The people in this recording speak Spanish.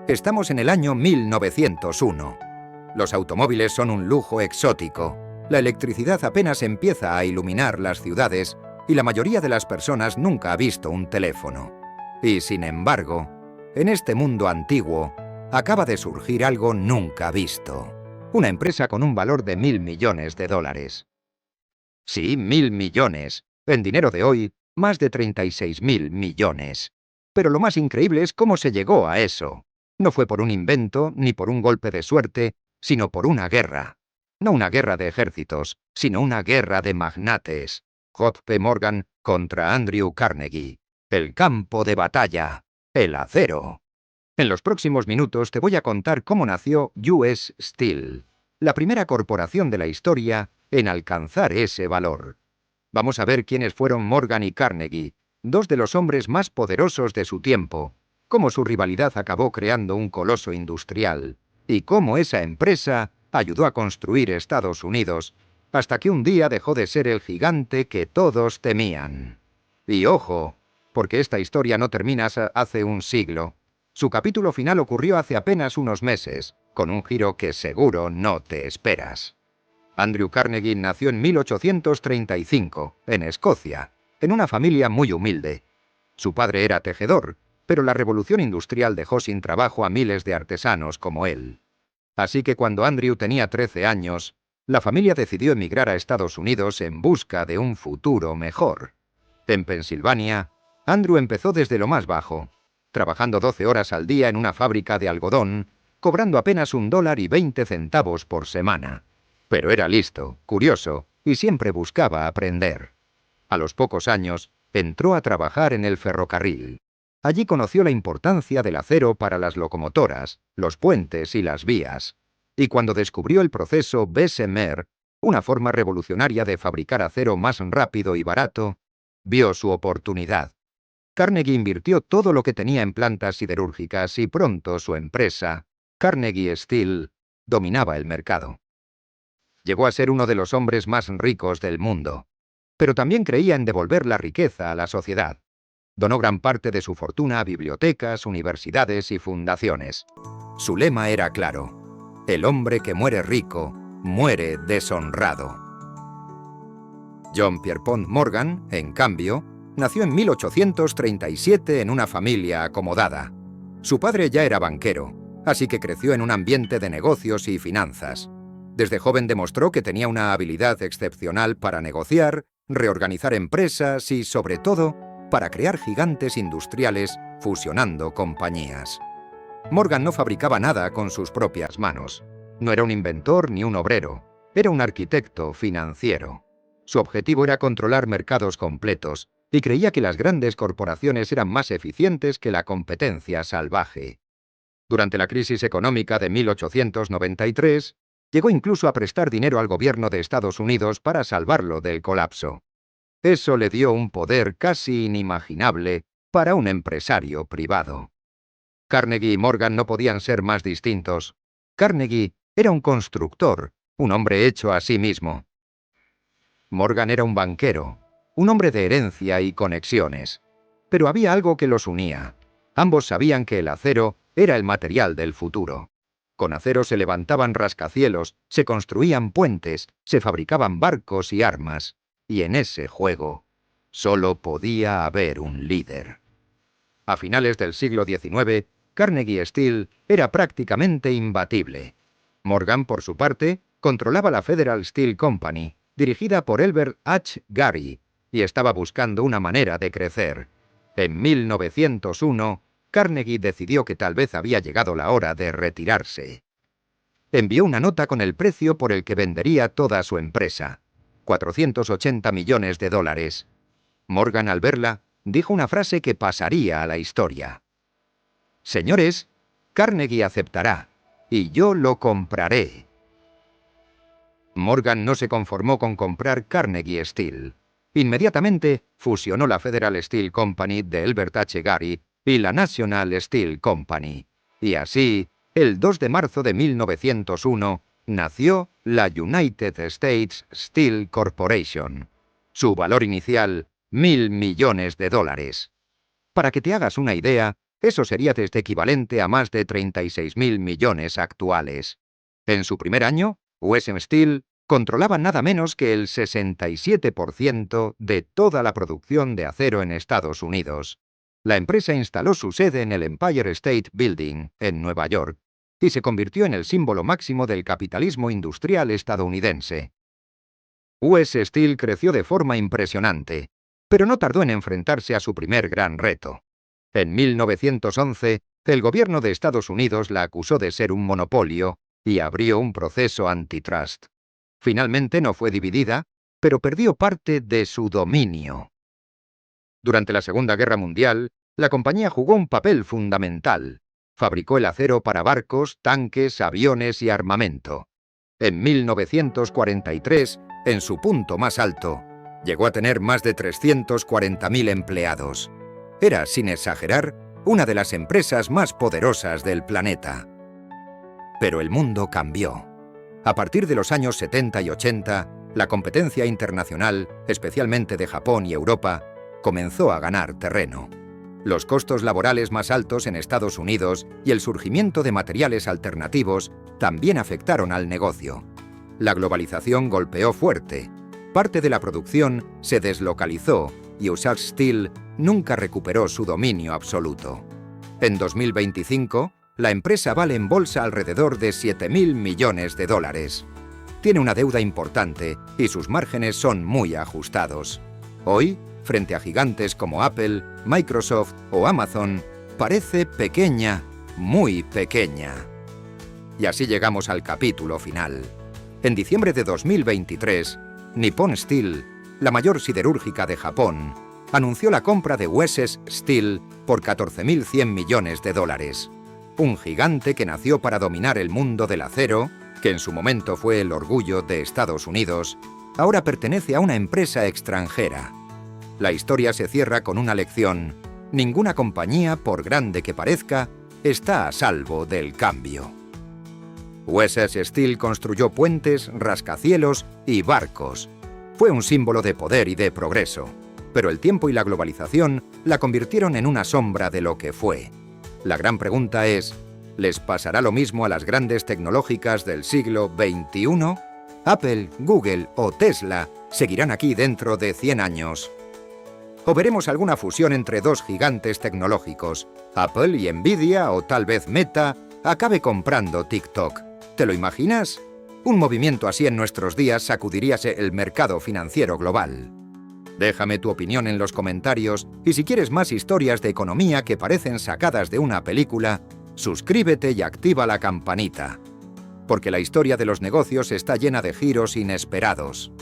Estamos en el año 1901. Los automóviles son un lujo exótico. La electricidad apenas empieza a iluminar las ciudades y la mayoría de las personas nunca ha visto un teléfono. Y sin embargo, en este mundo antiguo, acaba de surgir algo nunca visto. Una empresa con un valor de $1.000 millones. Sí, 1.000 millones. En dinero de hoy, más de 36.000 millones. Pero lo más increíble es cómo se llegó a eso. No fue por un invento, ni por un golpe de suerte, sino por una guerra. No una guerra de ejércitos, sino una guerra de magnates. J.P. Morgan contra Andrew Carnegie. El campo de batalla. El acero. En los próximos minutos te voy a contar cómo nació US Steel, la primera corporación de la historia en alcanzar ese valor. Vamos a ver quiénes fueron Morgan y Carnegie, dos de los hombres más poderosos de su tiempo, cómo su rivalidad acabó creando un coloso industrial, y cómo esa empresa ayudó a construir Estados Unidos, hasta que un día dejó de ser el gigante que todos temían. Y ojo, porque esta historia no termina hace un siglo. Su capítulo final ocurrió hace apenas unos meses, con un giro que seguro no te esperas. Andrew Carnegie nació en 1835, en Escocia, en una familia muy humilde. Su padre era tejedor, pero la revolución industrial dejó sin trabajo a miles de artesanos como él. Así que cuando Andrew tenía 13 años, la familia decidió emigrar a Estados Unidos en busca de un futuro mejor. En Pensilvania, Andrew empezó desde lo más bajo, trabajando 12 horas al día en una fábrica de algodón, cobrando apenas $1.20 por semana. Pero era listo, curioso, y siempre buscaba aprender. A los pocos años, entró a trabajar en el ferrocarril. Allí conoció la importancia del acero para las locomotoras, los puentes y las vías. Y cuando descubrió el proceso Bessemer, una forma revolucionaria de fabricar acero más rápido y barato, vio su oportunidad. Carnegie invirtió todo lo que tenía en plantas siderúrgicas y pronto su empresa, Carnegie Steel, dominaba el mercado. Llegó a ser uno de los hombres más ricos del mundo. Pero también creía en devolver la riqueza a la sociedad. Donó gran parte de su fortuna a bibliotecas, universidades y fundaciones. Su lema era claro: el hombre que muere rico, muere deshonrado. John Pierpont Morgan, en cambio, nació en 1837 en una familia acomodada. Su padre ya era banquero, así que creció en un ambiente de negocios y finanzas. Desde joven demostró que tenía una habilidad excepcional para negociar, reorganizar empresas y, sobre todo, para crear gigantes industriales fusionando compañías. Morgan no fabricaba nada con sus propias manos. No era un inventor ni un obrero, era un arquitecto financiero. Su objetivo era controlar mercados completos y creía que las grandes corporaciones eran más eficientes que la competencia salvaje. Durante la crisis económica de 1893, llegó incluso a prestar dinero al gobierno de Estados Unidos para salvarlo del colapso. Eso le dio un poder casi inimaginable para un empresario privado. Carnegie y Morgan no podían ser más distintos. Carnegie era un constructor, un hombre hecho a sí mismo. Morgan era un banquero, un hombre de herencia y conexiones. Pero había algo que los unía. Ambos sabían que el acero era el material del futuro. Con acero se levantaban rascacielos, se construían puentes, se fabricaban barcos y armas. Y en ese juego, solo podía haber un líder. A finales del siglo XIX, Carnegie Steel era prácticamente imbatible. Morgan, por su parte, controlaba la Federal Steel Company, dirigida por Elbert H. Gary, y estaba buscando una manera de crecer. En 1901, Carnegie decidió que tal vez había llegado la hora de retirarse. Envió una nota con el precio por el que vendería toda su empresa: $480 millones. Morgan, al verla, dijo una frase que pasaría a la historia: «Señores, Carnegie aceptará, y yo lo compraré». Morgan no se conformó con comprar Carnegie Steel. Inmediatamente fusionó la Federal Steel Company de Elbert H. Gary y la National Steel Company. Y así, el 2 de marzo de 1901, nació la United States Steel Corporation. Su valor inicial, $1.000 millones. Para que te hagas una idea, Eso sería desde equivalente a más de 36.000 millones actuales. En su primer año, US Steel controlaba nada menos que el 67% de toda la producción de acero en Estados Unidos. La empresa instaló su sede en el Empire State Building, en Nueva York, y se convirtió en el símbolo máximo del capitalismo industrial estadounidense. US Steel creció de forma impresionante, pero no tardó en enfrentarse a su primer gran reto. En 1911, el gobierno de Estados Unidos la acusó de ser un monopolio y abrió un proceso antitrust. Finalmente no fue dividida, pero perdió parte de su dominio. Durante la Segunda Guerra Mundial, la compañía jugó un papel fundamental. Fabricó el acero para barcos, tanques, aviones y armamento. En 1943, en su punto más alto, llegó a tener más de 340.000 empleados. Era, sin exagerar, una de las empresas más poderosas del planeta. Pero el mundo cambió. A partir de los años 70 y 80, la competencia internacional, especialmente de Japón y Europa, comenzó a ganar terreno. Los costos laborales más altos en Estados Unidos y el surgimiento de materiales alternativos también afectaron al negocio. La globalización golpeó fuerte. Parte de la producción se deslocalizó y US Steel nunca recuperó su dominio absoluto. En 2025, la empresa vale en bolsa alrededor de 7.000 millones de dólares. Tiene una deuda importante y sus márgenes son muy ajustados. Hoy, frente a gigantes como Apple, Microsoft o Amazon, parece pequeña, muy pequeña. Y así llegamos al capítulo final. En diciembre de 2023, Nippon Steel, la mayor siderúrgica de Japón, anunció la compra de US Steel por 14.100 millones de dólares. Un gigante que nació para dominar el mundo del acero, que en su momento fue el orgullo de Estados Unidos, ahora pertenece a una empresa extranjera. La historia se cierra con una lección. Ninguna compañía, por grande que parezca, está a salvo del cambio. US Steel construyó puentes, rascacielos y barcos. Fue un símbolo de poder y de progreso, pero el tiempo y la globalización la convirtieron en una sombra de lo que fue. La gran pregunta es, ¿les pasará lo mismo a las grandes tecnológicas del siglo XXI? ¿Apple, Google o Tesla seguirán aquí dentro de 100 años? ¿O veremos alguna fusión entre dos gigantes tecnológicos? Apple y Nvidia o tal vez Meta acabe comprando TikTok. ¿Te lo imaginas? Un movimiento así en nuestros días sacudiría el mercado financiero global. Déjame tu opinión en los comentarios y si quieres más historias de economía que parecen sacadas de una película, suscríbete y activa la campanita. Porque la historia de los negocios está llena de giros inesperados.